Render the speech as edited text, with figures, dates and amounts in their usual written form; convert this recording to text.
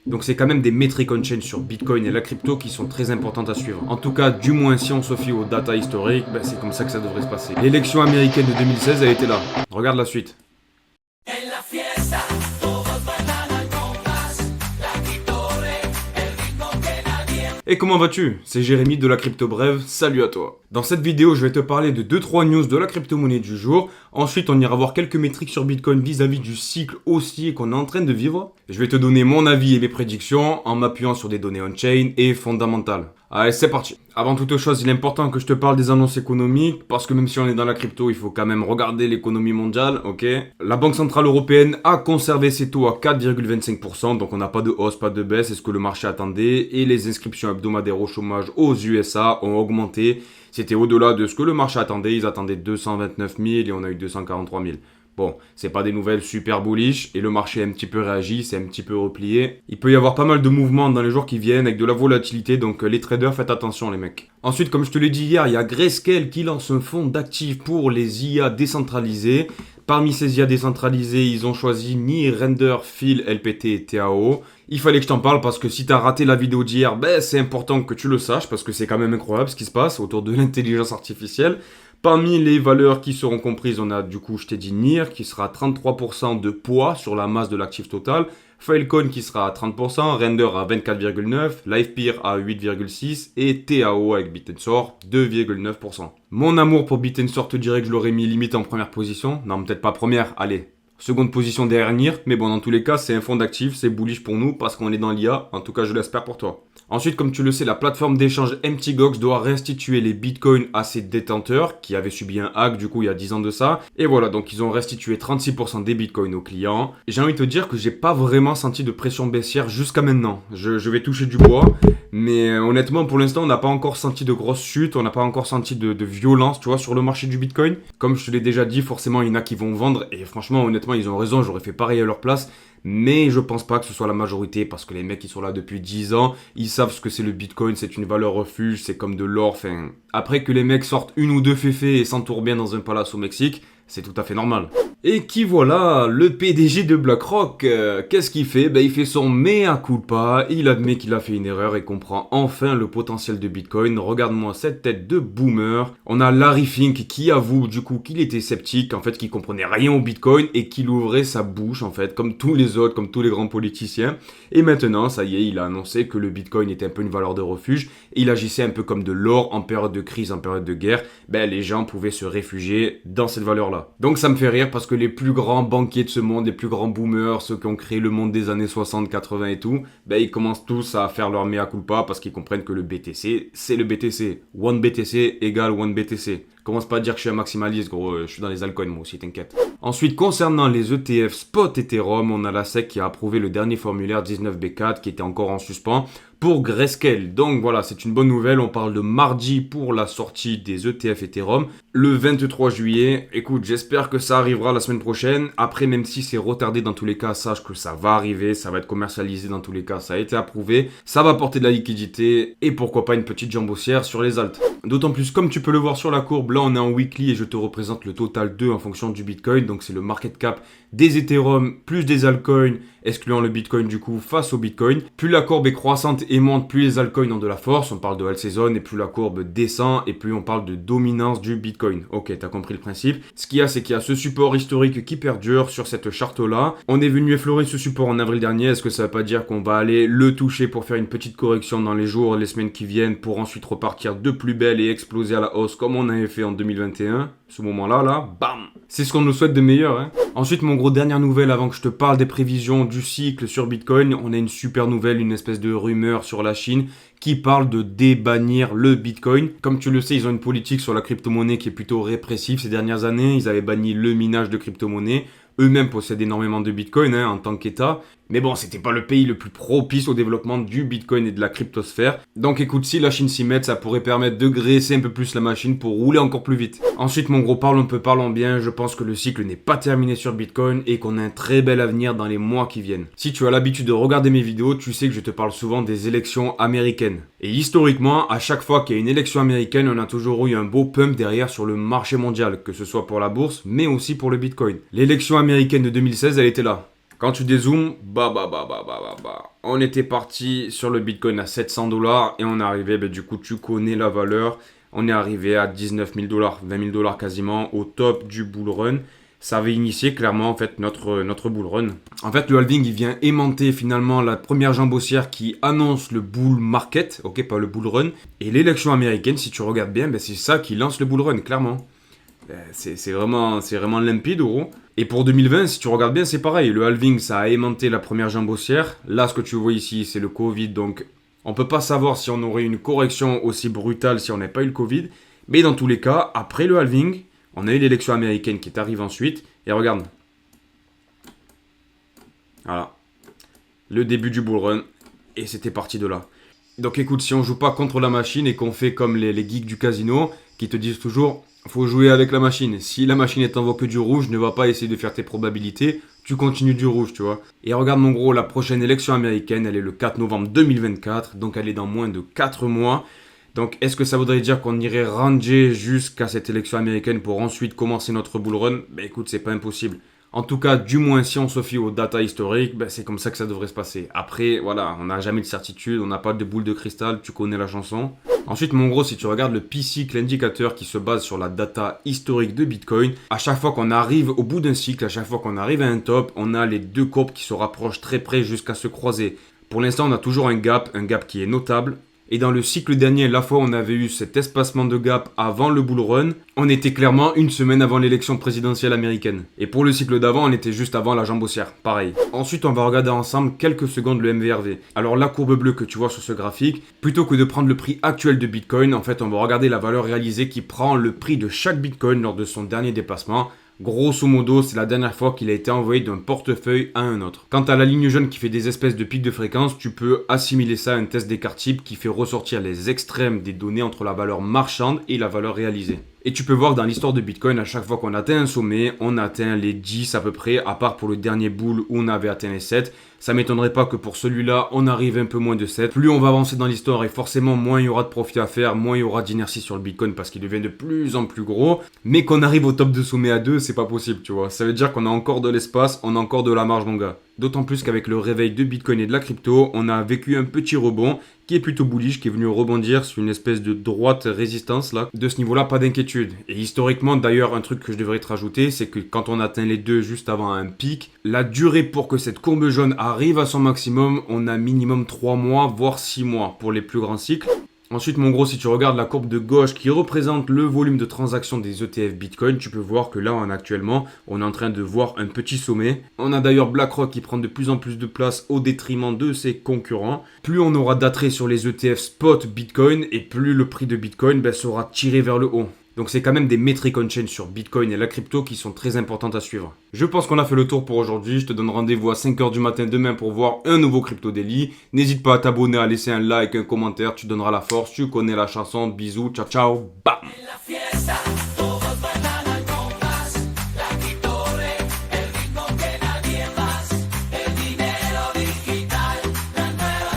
Donc c'est quand même des métriques on-chain sur Bitcoin et la crypto qui sont très importantes à suivre. En tout cas, du moins si on se fie aux data historiques, ben, c'est comme ça que ça devrait se passer. L'élection américaine de 2016, elle était là. Regarde la suite. Et comment vas-tu? C'est Jérémy de la Crypto Brève, salut à toi. Dans cette vidéo, je vais te parler de 2-3 news de la crypto-monnaie du jour. Ensuite, on ira voir quelques métriques sur Bitcoin vis-à-vis du cycle haussier qu'on est en train de vivre. Je vais te donner mon avis et mes prédictions en m'appuyant sur des données on-chain et fondamentales. Allez, c'est parti. Avant toute chose, il est important que je te parle des annonces économiques parce que même si on est dans la crypto, il faut quand même regarder l'économie mondiale, ok? La Banque Centrale Européenne a conservé ses taux à 4,25%, donc on n'a pas de hausse, pas de baisse, c'est ce que le marché attendait, et les inscriptions hebdomadaires au chômage aux USA ont augmenté. C'était au-delà de ce que le marché attendait, ils attendaient 229 000 et on a eu 243 000. Bon, c'est pas des nouvelles super bullish et le marché a un petit peu réagi, c'est un petit peu replié. Il peut y avoir pas mal de mouvements dans les jours qui viennent avec de la volatilité, donc les traders, faites attention les mecs. Ensuite, comme je te l'ai dit hier, il y a Grayscale qui lance un fonds d'actifs pour les IA décentralisés. Parmi ces IA décentralisés, ils ont choisi Near, Render, Phil, LPT et TAO. Il fallait que je t'en parle parce que si t'as raté la vidéo d'hier, ben c'est important que tu le saches parce que c'est quand même incroyable ce qui se passe autour de l'intelligence artificielle. Parmi les valeurs qui seront comprises, on a du coup, je t'ai dit NIR qui sera à 33% de poids sur la masse de l'actif total, Filecoin qui sera à 30%, Render à 24,9%, LivePeer à 8,6% et TAO avec Bitensor 2,9%. Mon amour pour Bitensor te dirait que je l'aurais mis limite en première position. Non, peut-être pas première, allez. Seconde position derrière NIR, mais bon, dans tous les cas, c'est un fonds d'actifs, c'est bullish pour nous parce qu'on est dans l'IA, en tout cas, je l'espère pour toi. Ensuite, comme tu le sais, la plateforme d'échange MTGOX doit restituer les bitcoins à ses détenteurs qui avaient subi un hack du coup il y a 10 ans de ça. Et voilà, donc ils ont restitué 36% des bitcoins aux clients. J'ai envie de te dire que j'ai pas vraiment senti de pression baissière jusqu'à maintenant. Je vais toucher du bois, mais honnêtement pour l'instant on n'a pas encore senti de grosses chutes, on n'a pas encore senti de violence, tu vois, sur le marché du bitcoin. Comme je te l'ai déjà dit, forcément il y en a qui vont vendre et franchement honnêtement ils ont raison, j'aurais fait pareil à leur place. Mais je pense pas que ce soit la majorité parce que les mecs qui sont là depuis 10 ans, ils savent ce que c'est le Bitcoin, c'est une valeur refuge, c'est comme de l'or. Enfin, après que les mecs sortent une ou deux féfés et s'entourent bien dans un palace au Mexique, c'est tout à fait normal. Et qui voilà, le PDG de BlackRock, qu'est-ce qu'il fait? Ben, il fait son mea culpa, il admet qu'il a fait une erreur et comprend enfin le potentiel de Bitcoin. Regarde-moi cette tête de boomer. On a Larry Fink qui avoue du coup qu'il était sceptique, en fait qu'il comprenait rien au Bitcoin et qu'il ouvrait sa bouche en fait, comme tous les autres, comme tous les grands politiciens. Et maintenant, ça y est, il a annoncé que le Bitcoin était un peu une valeur de refuge et il agissait un peu comme de l'or en période de crise, en période de guerre. Ben, les gens pouvaient se réfugier dans cette valeur-là. Donc ça me fait rire parce que les plus grands banquiers de ce monde, les plus grands boomers, ceux qui ont créé le monde des années 60, 80 et tout, ben ils commencent tous à faire leur mea culpa parce qu'ils comprennent que le BTC, c'est le BTC. One BTC égale one BTC. Commence pas à dire que je suis un maximaliste, gros, je suis dans les altcoins moi aussi, t'inquiète. Ensuite, concernant les ETF Spot Ethereum, on a la SEC qui a approuvé le dernier formulaire 19B4 qui était encore en suspens pour Grayscale. Donc voilà, c'est une bonne nouvelle, on parle de mardi pour la sortie des ETF Ethereum le 23 juillet. Écoute, j'espère que ça arrivera la semaine prochaine. Après, même si c'est retardé dans tous les cas, sache que ça va arriver, ça va être commercialisé dans tous les cas, ça a été approuvé, ça va apporter de la liquidité et pourquoi pas une petite jambe haussière sur les alts. D'autant plus, comme tu peux le voir sur la courbe, là on est en weekly et je te représente le total 2 en fonction du Bitcoin. Donc c'est le market cap des Ethereum plus des altcoins, excluant le Bitcoin du coup face au Bitcoin. Plus la courbe est croissante et monte, plus les altcoins ont de la force. On parle de alt season et plus la courbe descend et plus on parle de dominance du Bitcoin. Ok, t'as compris le principe. Ce qu'il y a, c'est qu'il y a ce support historique qui perdure sur cette charte-là. On est venu effleurer ce support en avril dernier. Est-ce que ça veut pas dire qu'on va aller le toucher pour faire une petite correction dans les jours, les semaines qui viennent pour ensuite repartir de plus belle et exploser à la hausse comme on avait fait en 2021? Ce moment-là, bam! C'est ce qu'on nous souhaite de meilleur, hein. Ensuite, mon gros, dernière nouvelle avant que je te parle des prévisions du cycle sur Bitcoin, on a une super nouvelle, une espèce de rumeur sur la Chine qui parle de débannir le Bitcoin. Comme tu le sais, ils ont une politique sur la crypto-monnaie qui est plutôt répressive ces dernières années. Ils avaient banni le minage de crypto-monnaie. Eux-mêmes possèdent énormément de Bitcoin en tant qu'État. Mais bon, c'était pas le pays le plus propice au développement du Bitcoin et de la cryptosphère. Donc écoute, si la Chine s'y met, ça pourrait permettre de graisser un peu plus la machine pour rouler encore plus vite. Ensuite, mon gros, parlons bien, je pense que le cycle n'est pas terminé sur Bitcoin et qu'on a un très bel avenir dans les mois qui viennent. Si tu as l'habitude de regarder mes vidéos, tu sais que je te parle souvent des élections américaines. Et historiquement, à chaque fois qu'il y a une élection américaine, on a toujours eu un beau pump derrière sur le marché mondial, que ce soit pour la bourse, mais aussi pour le Bitcoin. L'élection américaine de 2016, elle était là. Quand tu dézoomes, on était parti sur le Bitcoin à 700 dollars et on est arrivé, du coup, tu connais la valeur. On est arrivé à 19 000 dollars, 20 000 dollars quasiment au top du bull run. Ça avait initié clairement en fait notre bull run. En fait, le halving, il vient aimanter finalement la première jambe haussière qui annonce le bull market, ok, pas le bull run. Et l'élection américaine, si tu regardes bien, c'est ça qui lance le bull run, clairement. C'est vraiment limpide, gros. Et pour 2020, si tu regardes bien, c'est pareil. Le halving, ça a aimanté la première jambe haussière. Là, ce que tu vois ici, c'est le Covid. Donc, on peut pas savoir si on aurait une correction aussi brutale si on n'avait pas eu le Covid. Mais dans tous les cas, après le halving, on a eu l'élection américaine qui est arrivée ensuite. Et regarde. Voilà. Le début du bull run. Et c'était parti de là. Donc écoute, si on joue pas contre la machine et qu'on fait comme les geeks du casino qui te disent toujours faut jouer avec la machine. Si la machine t'envoie que du rouge, ne va pas essayer de faire tes probabilités. Tu continues du rouge, tu vois. Et regarde mon gros, la prochaine élection américaine, elle est le 4 novembre 2024. Donc elle est dans moins de 4 mois. Donc est-ce que ça voudrait dire qu'on irait ranger jusqu'à cette élection américaine pour ensuite commencer notre bull run? Écoute, c'est pas impossible. En tout cas, du moins si on se fie aux data historiques, c'est comme ça que ça devrait se passer. Après, voilà, on n'a jamais de certitude, on n'a pas de boule de cristal, tu connais la chanson. Ensuite, mon gros, si tu regardes le P-cycle indicateur qui se base sur la data historique de Bitcoin, à chaque fois qu'on arrive au bout d'un cycle, à chaque fois qu'on arrive à un top, on a les deux courbes qui se rapprochent très près jusqu'à se croiser. Pour l'instant, on a toujours un gap qui est notable. Et dans le cycle dernier, la fois où on avait eu cet espacement de gap avant le bull run, on était clairement une semaine avant l'élection présidentielle américaine. Et pour le cycle d'avant, on était juste avant la jambe haussière, pareil. Ensuite, on va regarder ensemble quelques secondes le MVRV. Alors la courbe bleue que tu vois sur ce graphique, plutôt que de prendre le prix actuel de Bitcoin, en fait, on va regarder la valeur réalisée qui prend le prix de chaque Bitcoin lors de son dernier déplacement. Grosso modo, c'est la dernière fois qu'il a été envoyé d'un portefeuille à un autre. Quant à la ligne jaune qui fait des espèces de pics de fréquence, tu peux assimiler ça à un test d'écart type qui fait ressortir les extrêmes des données entre la valeur marchande et la valeur réalisée. Et tu peux voir que dans l'histoire de Bitcoin, à chaque fois qu'on atteint un sommet, on atteint les 10 à peu près, à part pour le dernier bull où on avait atteint les 7. Ça m'étonnerait pas que pour celui-là, on arrive un peu moins de 7. Plus on va avancer dans l'histoire et forcément moins il y aura de profit à faire, moins il y aura d'inertie sur le Bitcoin parce qu'il devient de plus en plus gros. Mais qu'on arrive au top de sommet à 2, c'est pas possible, tu vois. Ça veut dire qu'on a encore de l'espace, on a encore de la marge, mon gars. D'autant plus qu'avec le réveil de Bitcoin et de la crypto, on a vécu un petit rebond qui est plutôt bullish, qui est venu rebondir sur une espèce de droite résistance là. De ce niveau-là, pas d'inquiétude. Et historiquement, d'ailleurs, un truc que je devrais te rajouter, c'est que quand on atteint les deux juste avant un pic, la durée pour que cette courbe jaune arrive à son maximum, on a minimum 3 mois, voire 6 mois pour les plus grands cycles. Ensuite, mon gros, si tu regardes la courbe de gauche qui représente le volume de transactions des ETF Bitcoin, tu peux voir que là, actuellement, on est en train de voir un petit sommet. On a d'ailleurs BlackRock qui prend de plus en plus de place au détriment de ses concurrents. Plus on aura d'attrait sur les ETF spot Bitcoin et plus le prix de Bitcoin sera tiré vers le haut. Donc c'est quand même des métriques on-chain sur Bitcoin et la crypto qui sont très importantes à suivre. Je pense qu'on a fait le tour pour aujourd'hui. Je te donne rendez-vous à 5h du matin demain pour voir un nouveau Crypto Daily. N'hésite pas à t'abonner, à laisser un like, un commentaire. Tu donneras la force. Tu connais la chanson. Bisous. Ciao, ciao. Bam.